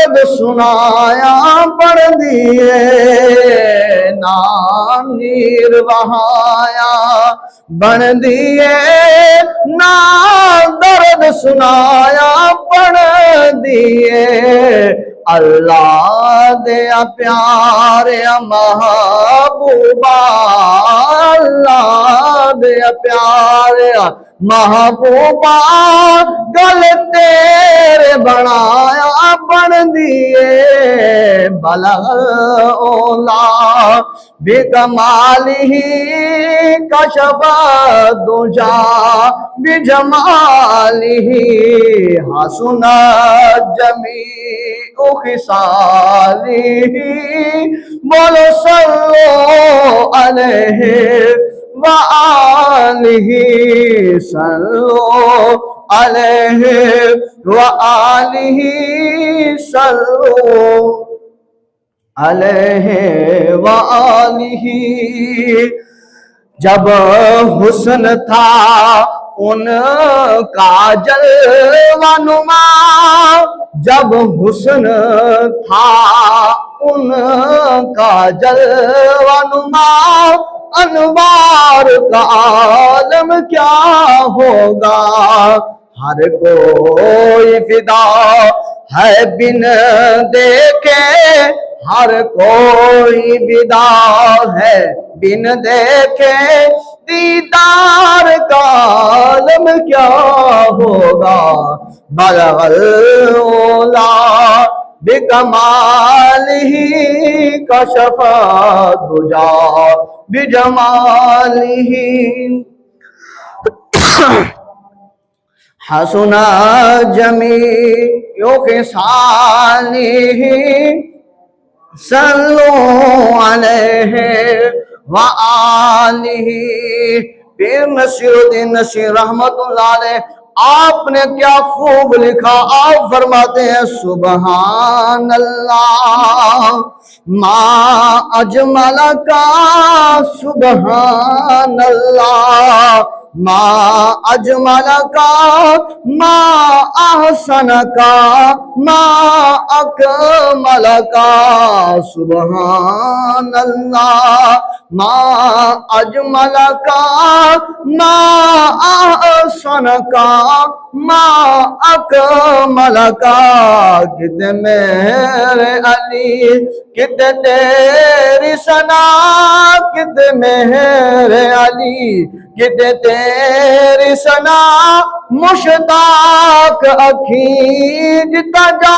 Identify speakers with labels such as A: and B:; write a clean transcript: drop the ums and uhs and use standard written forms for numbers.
A: درد سنایا پڑھ دیے نام نیر بہایا بن دیے نام درد سنایا پڑھ دیے اللہ دیا پیارے محبوبہ اللہ دیا پیارے محبوبہ گل تیرے بنایا بن دیے بلغ اولا بکمالہ کشف الدجا بجمالہ حسن جمیع خصالہ بولو صلو علیہ وآلہ صلو علیہ وآلہ صلو علیہ وآلہ جب حسن تھا ان کا جلوہ نما جب حسن تھا ان کا جلوہ نما انوار کا عالم کیا ہوگا ہر کوئی فدا ہے بن دیکھے ہر کوئی فدا ہے بن دیکھے دیدار کا عالم کیا ہوگا بلغ الاولا بکمالہ کشف الدجا بجمالہ حسن جمیع خصالہ صلو علیہ وآلہ پیر نصیر الدین نصیر رحمت اللہ علیہ آپ نے کیا خوب لکھا آپ فرماتے ہیں سبحان اللہ ما اجمل کا سبحان اللہ ما اجمل کا ما احسن کا ما اکمل کا سبحان اللہ ما اجمل کا ما احسن کا ما اکمل کا کتنے میرے علی کتنے تیری ثنا کتنے میرے علی کتنے تیری ثنا مشتاق اکھیں جتا جا